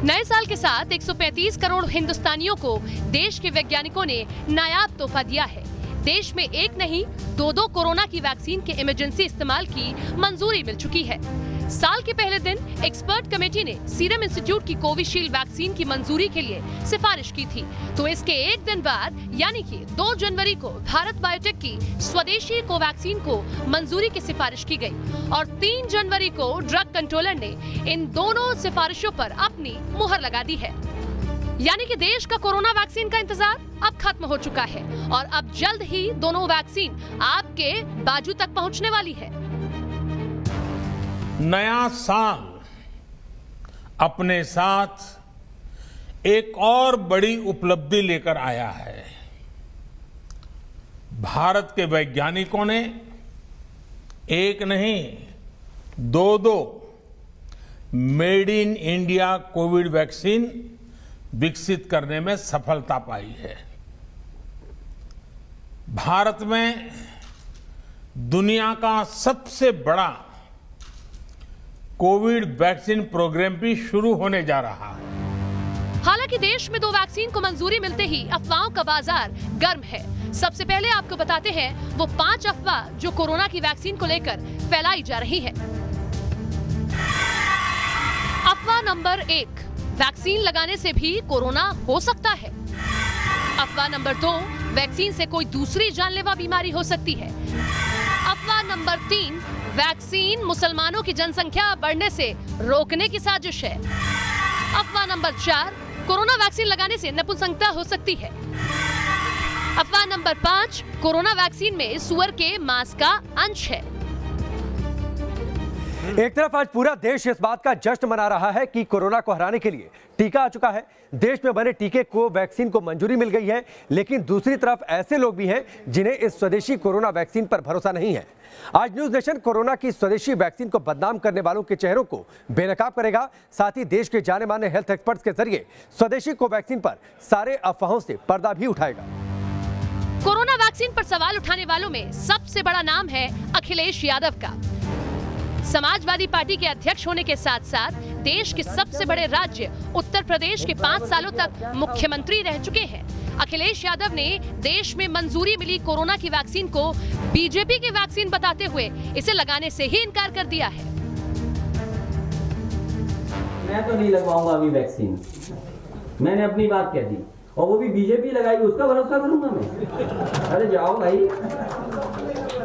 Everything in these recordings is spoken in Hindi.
नए साल के साथ 135 करोड़ हिंदुस्तानियों को देश के वैज्ञानिकों ने नायाब तोहफा दिया है। देश में एक नहीं दो कोरोना की वैक्सीन के इमरजेंसी इस्तेमाल की मंजूरी मिल चुकी है। साल के पहले दिन एक्सपर्ट कमेटी ने सीरम इंस्टीट्यूट की कोविशील्ड वैक्सीन की मंजूरी के लिए सिफारिश की थी, तो इसके एक दिन बाद यानी कि 2 जनवरी को भारत बायोटेक की स्वदेशी कोवैक्सीन को मंजूरी की सिफारिश की गई और 3 जनवरी को ड्रग कंट्रोलर ने इन दोनों सिफारिशों पर अपनी मुहर लगा दी है। यानी कि देश का कोरोना वैक्सीन का इंतजार अब खत्म हो चुका है और अब जल्द ही दोनों वैक्सीन आपके बाजू तक पहुंचने वाली है। नया साल अपने साथ एक और बड़ी उपलब्धि लेकर आया है। भारत के वैज्ञानिकों ने एक नहीं दो made in India Covid vaccine विकसित करने में सफलता पाई है। भारत में दुनिया का सबसे बड़ा कोविड वैक्सीन प्रोग्राम भी शुरू होने जा रहा है। हालांकि देश में 2 वैक्सीन को मंजूरी मिलते ही अफवाहों का बाजार गर्म है। सबसे पहले आपको बताते हैं वो 5 अफवाह जो कोरोना की वैक्सीन को लेकर फैलाई जा रही है। अफवाह नंबर 1, वैक्सीन लगाने से भी कोरोना हो सकता है। अफवाह नंबर 2, वैक्सीन से कोई दूसरी जानलेवा बीमारी हो सकती है। अफवाह नंबर 3, वैक्सीन मुसलमानों की जनसंख्या बढ़ने से रोकने की साजिश है। अफवाह नंबर 4, कोरोना वैक्सीन लगाने से नपुंसकता हो सकती है। अफवाह नंबर 5, कोरोना वैक्सीन में सुअर के मांस का अंश है। एक तरफ आज पूरा देश इस बात का जश्न मना रहा है कि कोरोना को हराने के लिए टीका आ चुका है। देश में बने टीके को वैक्सीन को मंजूरी मिल गई है, लेकिन दूसरी तरफ ऐसे लोग भी हैं जिन्हें इस स्वदेशी कोरोना वैक्सीन पर भरोसा नहीं है। आज न्यूज नेशन कोरोना की स्वदेशी वैक्सीन को बदनाम करने वालों के चेहरों को बेनकाब करेगा, साथ ही देश के जाने माने हेल्थ एक्सपर्ट्स के जरिए स्वदेशी कोवैक्सीन पर सारे अफवाहों से पर्दा भी उठाएगा। कोरोना वैक्सीन पर सवाल उठाने वालों में सबसे बड़ा नाम है अखिलेश यादव का। समाजवादी पार्टी के अध्यक्ष होने के साथ साथ देश के सबसे बड़े राज्य उत्तर प्रदेश के 5 सालों तक मुख्यमंत्री रह चुके हैं। अखिलेश यादव ने देश में मंजूरी मिली कोरोना की वैक्सीन को बीजेपी की वैक्सीन बताते हुए इसे लगाने से ही इनकार कर दिया है। मैं तो नहीं लगवाऊंगा अभी वैक्सीन, मैंने अपनी बात कह दी और वो भी बीजेपी लगाई, उसका भरोसा करूंगा मैं? अरे जाओ भाई,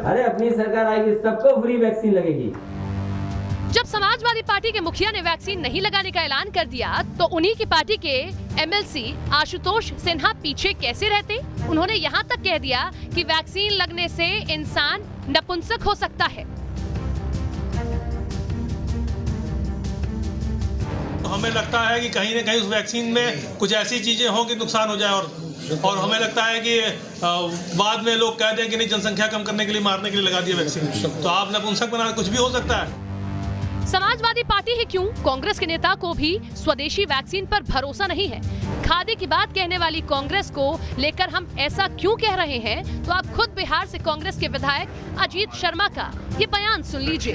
अरे अपनी सरकार आएगी सबको फ्री वैक्सीन लगेगी। जब समाजवादी पार्टी के मुखिया ने वैक्सीन नहीं लगाने का ऐलान कर दिया तो उन्हीं की पार्टी के एमएलसी आशुतोष सिन्हा पीछे कैसे रहते? उन्होंने यहाँ तक कह दिया कि वैक्सीन लगने से इंसान नपुंसक हो सकता है। हमें लगता है कि कहीं न कहीं उस वैक्सीन में कुछ ऐसी चीजें हों कि नुकसान हो जाए और हमें लगता है कि बाद में लोग कह दें कि नहीं, जनसंख्या कम करने के लिए, मारने के लिए लगा दिया वैक्सीन, तो आप नपुंसक बना, कुछ भी हो सकता है। समाजवादी पार्टी ही क्यों, कांग्रेस के नेता को भी स्वदेशी वैक्सीन पर भरोसा नहीं है। खादी की बात कहने वाली कांग्रेस को लेकर हम ऐसा क्यों कह रहे हैं, तो आप खुद बिहार से कांग्रेस के विधायक अजीत शर्मा का ये बयान सुन लीजिए।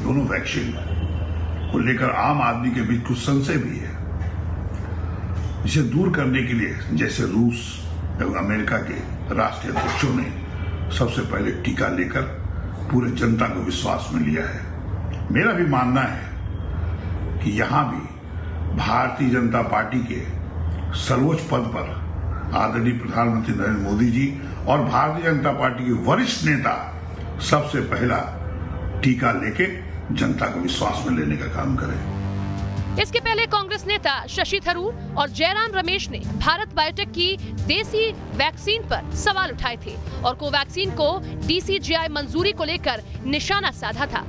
दोनों वैक्सीन को लेकर आम आदमी के बीच कुछ संशय भी है। इसे दूर करने के लिए जैसे रूस एवं अमेरिका के राष्ट्रीय अध्यक्षों ने सबसे पहले टीका लेकर पूरे जनता को विश्वास में लिया है। मेरा भी मानना है कि यहां भी भारतीय जनता पार्टी के सर्वोच्च पद पर आदरणीय प्रधानमंत्री नरेंद्र मोदी जी और भारतीय जनता पार्टी के वरिष्ठ नेता सबसे पहला टीका लेके जनता को विश्वास में लेने का काम करें। इसके पहले कांग्रेस नेता शशि थरूर और जयराम रमेश ने भारत बायोटेक की देसी वैक्सीन पर सवाल उठाए थे और कोवैक्सीन को डीसीजीआई मंजूरी को लेकर निशाना साधा था।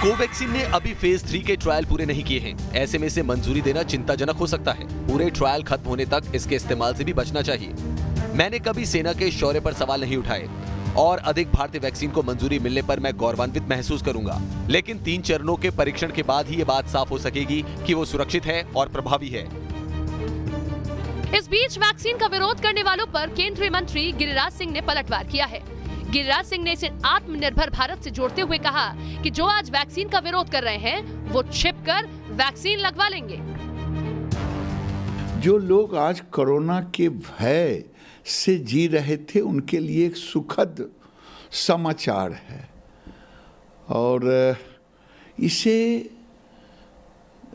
कोवैक्सीन ने अभी फेज 3 के ट्रायल पूरे नहीं किए हैं। ऐसे में इसे मंजूरी देना चिंताजनक हो सकता है। पूरे ट्रायल खत्म होने तक इसके इस्तेमाल से भी बचना चाहिए। मैंने कभी सेना के शौर्य पर सवाल नहीं उठाए और अधिक भारतीय वैक्सीन को मंजूरी मिलने पर मैं गौरवान्वित महसूस करूंगा, लेकिन 3 चरणों के परीक्षण के बाद ही ये बात साफ हो सकेगी कि वो सुरक्षित है और प्रभावी है। इस बीच वैक्सीन का विरोध करने वालों पर केंद्रीय मंत्री गिरिराज सिंह ने पलटवार किया है। गिरिराज सिंह ने इसे आत्मनिर्भर भारत से जोड़ते हुए कहा कि जो आज वैक्सीन का विरोध कर रहे हैं वो छिपकर वैक्सीन लगवा लेंगे। जो लोग आज कोरोना के भय से जी रहे थे उनके लिए एक सुखद समाचार है और इसे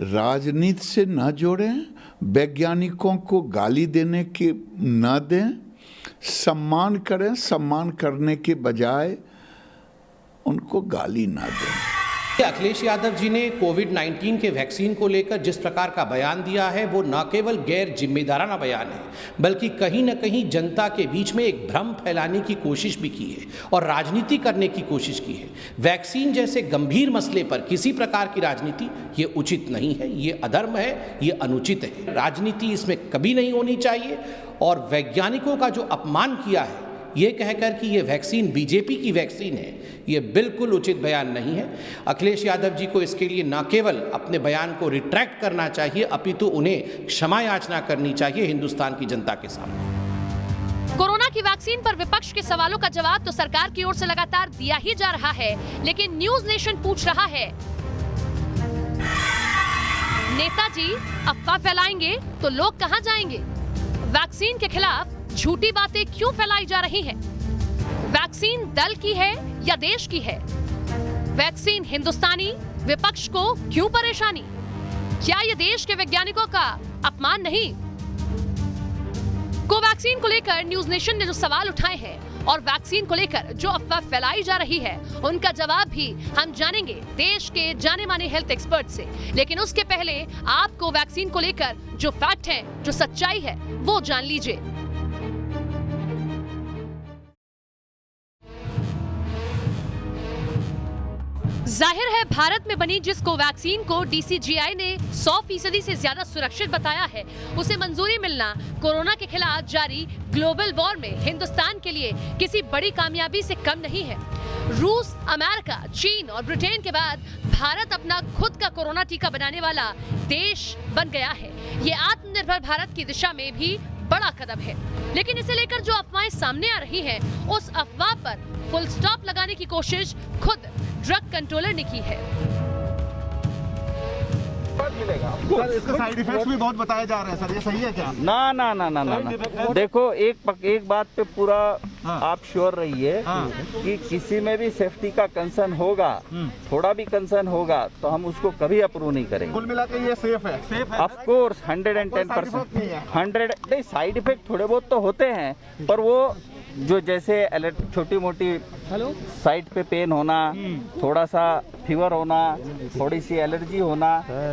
राजनीति से न जोड़ें, वैज्ञानिकों को गाली देने के न दें, सम्मान करें, सम्मान करने के बजाय उनको गाली न दें। अखिलेश यादव जी ने कोविड-19 के वैक्सीन को लेकर जिस प्रकार का बयान दिया है वो न केवल गैर जिम्मेदाराना बयान है बल्कि कहीं न कहीं जनता के बीच में एक भ्रम फैलाने की कोशिश भी की है और राजनीति करने की कोशिश की है। वैक्सीन जैसे गंभीर मसले पर किसी प्रकार की राजनीति ये उचित नहीं है, ये अधर्म है, ये अनुचित है। राजनीति इसमें कभी नहीं होनी चाहिए और वैज्ञानिकों का जो अपमान किया है ये कहकर कि ये वैक्सीन बीजेपी की वैक्सीन है, ये बिल्कुल उचित बयान नहीं है। अखिलेश यादव जी को इसके लिए न केवल अपने बयान को रिट्रैक्ट करना चाहिए अपितु उन्हें क्षमा याचना करनी चाहिए हिंदुस्तान की जनता के सामने। कोरोना की वैक्सीन पर विपक्ष के सवालों का जवाब तो सरकार की ओर से लगातार दिया ही जा रहा है, लेकिन न्यूज नेशन पूछ रहा है, नेताजी अफवाह फैलाएंगे तो लोग कहां जाएंगे? वैक्सीन के खिलाफ झूठी बातें क्यों फैलाई जा रही हैं? वैक्सीन दल की है या देश की है? वैक्सीन हिंदुस्तानी, विपक्ष को क्यों परेशानी? क्या ये देश के वैज्ञानिकों का अपमान नहीं? कोवैक्सीन को लेकर न्यूज नेशन ने जो सवाल उठाए हैं और वैक्सीन को लेकर जो अफवाह फैलाई जा रही है उनका जवाब भी हम जानेंगे देश के जाने माने हेल्थ एक्सपर्ट से। लेकिन उसके पहले आपको वैक्सीन को लेकर जो फैक्ट है, जो सच्चाई है, वो जान लीजिए। जाहिर है भारत में बनी जिस कोवैक्सीन को DCGI ने 100% से ज्यादा सुरक्षित बताया है उसे मंजूरी मिलना कोरोना के खिलाफ जारी ग्लोबल वॉर में हिंदुस्तान के लिए किसी बड़ी कामयाबी से कम नहीं है। रूस, अमेरिका, चीन और ब्रिटेन के बाद भारत अपना खुद का कोरोना टीका बनाने वाला देश बन गया है। ये आत्मनिर्भर भारत की दिशा में भी बड़ा कदम है, लेकिन इसे लेकर जो अफवाहें सामने आ रही हैं, उस अफवाह पर फुल स्टॉप लगाने की कोशिश खुद ड्रग कंट्रोलर ने की है। सर, इसके साइड इफेक्ट्स भी बहुत बताए जा रहे हैं सर, ये सही है क्या? ना ना ना ना ना, ना। देखो एक बात पे पूरा आप श्योर रहिए कि किसी में भी सेफ्टी का कंसर्न होगा, थोड़ा भी कंसर्न होगा तो हम उसको कभी अप्रूव नहीं करेंगे। कुल मिला के ये सेफ है? Of course 110%। 100 नहीं, साइड इफेक्ट थोड़े बहुत तो होते हैं पर वो जो जैसे छोटी मोटी साइड पे पेन होना, थोड़ा सा फीवर होना, थोड़ी सी एलर्जी होना,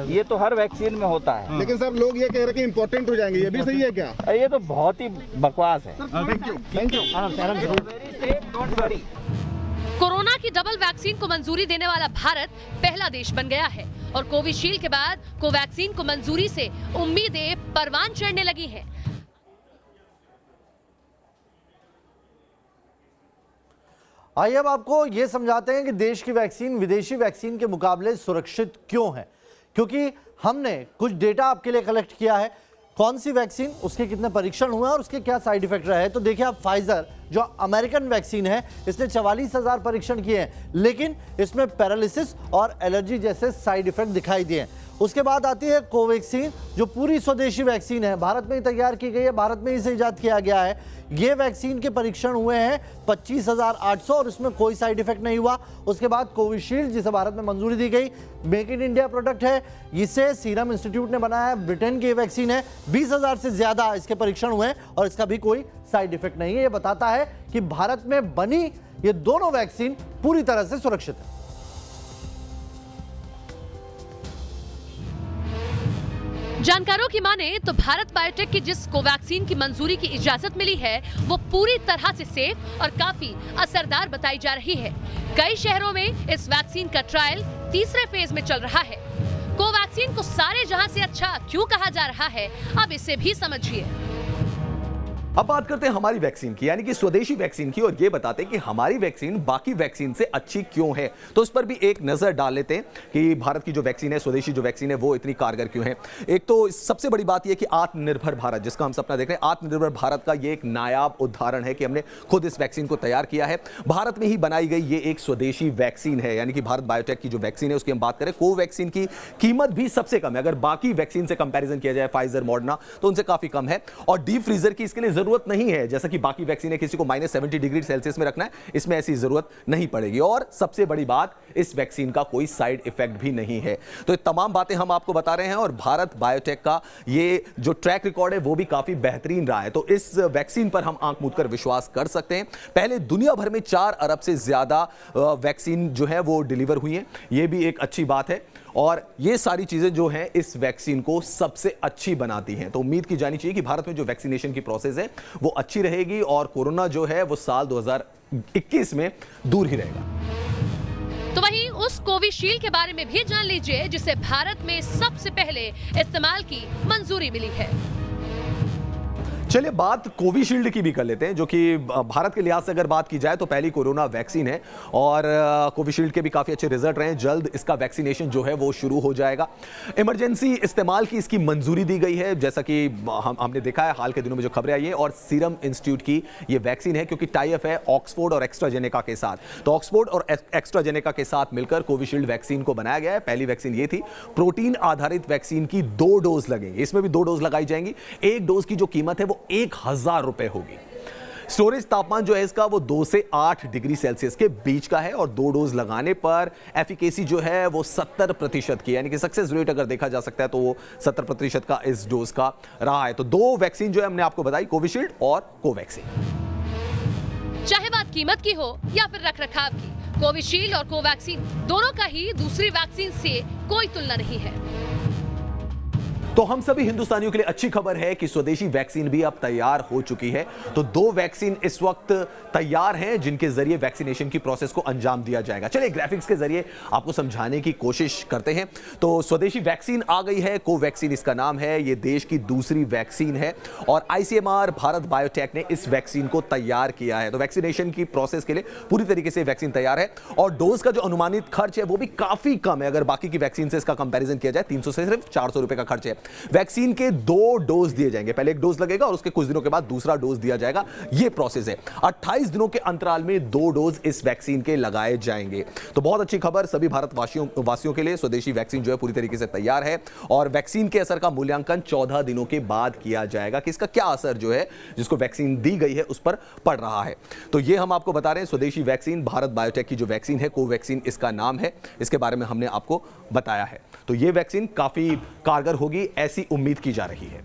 ये तो हर वैक्सीन में होता है। लेकिन सर लोग ये कह रहे हैं कि इम्पोर्टेंट हो जाएंगे, ये भी सही है क्या? ये तो बहुत ही बकवास है। Thank you. कोरोना की डबल वैक्सीन को मंजूरी देने वाला भारत पहला देश बन गया है और कोविशील्ड के बाद कोवैक्सीन को मंजूरी से उम्मीदें परवान चढ़ने लगी हैं। आइए अब आपको यह समझाते हैं कि देश की वैक्सीन विदेशी वैक्सीन के मुकाबले सुरक्षित क्यों है, क्योंकि हमने कुछ डेटा आपके लिए कलेक्ट किया है। कौन सी वैक्सीन, उसके कितने परीक्षण हुए और उसके क्या साइड इफेक्ट रहे। तो देखिए आप, फाइजर जो अमेरिकन वैक्सीन है इसने 44,000 परीक्षण किए हैं, लेकिन इसमें पैरालिसिस और एलर्जी जैसे साइड इफेक्ट दिखाई दिए। उसके बाद आती है कोवैक्सीन जो पूरी स्वदेशी वैक्सीन है, भारत में ही तैयार की गई है, भारत में ही इसे इजाद किया गया है। ये वैक्सीन के परीक्षण हुए हैं 25,800 और इसमें कोई साइड इफेक्ट नहीं हुआ। उसके बाद कोविशील्ड जिसे भारत में मंजूरी दी गई, मेक इन इंडिया प्रोडक्ट है, इसे सीरम इंस्टीट्यूट ने बनाया है, ब्रिटेन की वैक्सीन है, 20,000 से ज्यादा इसके परीक्षण हुए हैं और इसका भी कोई साइड इफेक्ट नहीं है। ये बताता है कि भारत में बनी ये दोनों वैक्सीन पूरी तरह से सुरक्षित है। जानकारों की माने तो भारत बायोटेक की जिस कोवैक्सीन की मंजूरी की इजाजत मिली है वो पूरी तरह से सेफ और काफी असरदार बताई जा रही है। कई शहरों में इस वैक्सीन का ट्रायल तीसरे फेज में चल रहा है। कोवैक्सीन को सारे जहां से अच्छा क्यों कहा जा रहा है, अब इसे भी समझिए। अब बात करते हैं हमारी वैक्सीन की, यानी कि स्वदेशी वैक्सीन की, और ये बताते हैं कि हमारी वैक्सीन बाकी वैक्सीन से अच्छी क्यों है। तो उस पर भी एक नजर डाल लेते हैं कि भारत की जो वैक्सीन है, स्वदेशी जो वैक्सीन है, वो इतनी कारगर क्यों है। एक तो सबसे बड़ी बात यह कि आत्मनिर्भर भारत, जिसका हम सपना देख रहे हैं, आत्मनिर्भर भारत का ये एक नायाब उदाहरण है कि हमने खुद इस वैक्सीन को तैयार किया है। भारत में ही बनाई गई ये एक स्वदेशी वैक्सीन है, यानी कि भारत बायोटेक की जो वैक्सीन है उसकी हम बात करें, कोवैक्सीन की कीमत भी सबसे कम है। अगर बाकी वैक्सीन से कंपैरिजन किया जाए, फाइजर, मॉडर्ना, तो उनसे काफी कम है। और डीप फ्रीजर की इसके लिए जरूरत नहीं है, जैसा कि बाकी वैक्सीन है किसी को -70 डिग्री सेल्सियस में रखना है, इसमें ऐसी जरूरत नहीं पड़ेगी। और सबसे बड़ी बात, इस वैक्सीन का कोई साइड इफेक्ट भी नहीं है। तो ये तमाम बातें हम आपको बता रहे हैं, और भारत बायोटेक का ये जो ट्रैक रिकॉर्ड है वो भी काफी बेहतरीन रहा है। तो इस वैक्सीन पर हम आंख मूंद कर विश्वास कर सकते हैं। पहले दुनिया भर में 4 अरब से ज्यादा वैक्सीन जो है वो डिलीवर हुई है, ये भी एक अच्छी बात है। और ये सारी चीजें जो हैं इस वैक्सीन को सबसे अच्छी बनाती हैं। तो उम्मीद की जानी चाहिए कि भारत में जो वैक्सीनेशन की प्रोसेस है वो अच्छी रहेगी, और कोरोना जो है वो साल 2021 में दूर ही रहेगा। तो वहीं उस कोविशील्ड के बारे में भी जान लीजिए, जिसे भारत में सबसे पहले इस्तेमाल की मंजूरी मिली है। चलिए बात कोविशील्ड की भी कर लेते हैं, जो कि भारत के लिहाज से अगर बात की जाए तो पहली कोरोना वैक्सीन है, और कोविशील्ड के भी काफी अच्छे रिजल्ट रहे हैं। जल्द इसका वैक्सीनेशन जो है वो शुरू हो जाएगा। इमरजेंसी इस्तेमाल की इसकी मंजूरी दी गई है, जैसा कि हमने देखा है हाल के दिनों में जो खबरें आई हैं। और सीरम इंस्टीट्यूट की ये वैक्सीन है, क्योंकि टाई अप है ऑक्सफोर्ड और एस्ट्राजेनेका के साथ। तो ऑक्सफोर्ड और एस्ट्राजेनेका के साथ मिलकर कोविशील्ड वैक्सीन को बनाया गया है। पहली वैक्सीन ये थी। प्रोटीन आधारित वैक्सीन की 2 डोज लगेंगी, इसमें भी 2 डोज लगाई जाएंगी। एक डोज की जो कीमत है वो 1000 रुपए होगी। स्टोरेज तापमान जो है इसका वो 2 से 8 डिग्री सेल्सियस के बीच का है, और 2 डोज लगाने पर एफिकेसी जो है वो 70% की, यानी कि सक्सेस रेट अगर देखा जा सकता है तो वो 70% का इस डोज का रहा है। तो 2 वैक्सीन जो है हमने आपको बताई, कोविशील्ड और कोवैक्सीन। चाहे बात कीमत की हो या फिर रखरखाव की, कोविशील्ड और कोवैक्सीन दोनों का ही दूसरी वैक्सीन से कोई तुलना नहीं है। तो हम सभी हिंदुस्तानियों के लिए अच्छी खबर है कि स्वदेशी वैक्सीन भी अब तैयार हो चुकी है। तो 2 वैक्सीन इस वक्त तैयार हैं, जिनके जरिए वैक्सीनेशन की प्रोसेस को अंजाम दिया जाएगा। चलिए ग्राफिक्स के जरिए आपको समझाने की कोशिश करते हैं। तो स्वदेशी वैक्सीन आ गई है, कोवैक्सीन इसका नाम है। ये देश की दूसरी वैक्सीन है, और आईसीएमआर भारत बायोटेक ने इस वैक्सीन को तैयार किया है। तो वैक्सीनेशन की प्रोसेस के लिए पूरी तरीके से वैक्सीन तैयार है, और डोज का जो अनुमानित खर्च है वो भी काफी कम है। अगर बाकी की वैक्सीन से इसका कंपैरिजन किया जाए, 300 से सिर्फ 400 रुपए का खर्च है। वैक्सीन के 2 डोज दिए जाएंगे, पहले एक डोज लगेगा और उसके कुछ दिनों के बाद दूसरा डोज दिया जाएगा। यह प्रोसेस है। 28 दिनों के अंतराल में 2 डोज इस वैक्सीन के लगाए जाएंगे। तो बहुत अच्छी खबर सभी भारत वासियों के लिए। स्वदेशी वैक्सीन जो है पूरी तरीके से तैयार है, और वैक्सीन के असर का मूल्यांकन 14 दिनों के बाद किया जाएगा कि इसका क्या असर जो है जिसको वैक्सीन दी गई है उस पर पड़ रहा है। तो ये हम आपको बता रहे हैं, स्वदेशी वैक्सीन भारत बायोटेक की जो वैक्सीन है, कोवैक्सीन इसका नाम है, इसके बारे में हमने आपको बताया है। तो ये वैक्सीन काफी कारगर होगी, ऐसी उम्मीद की जा रही है।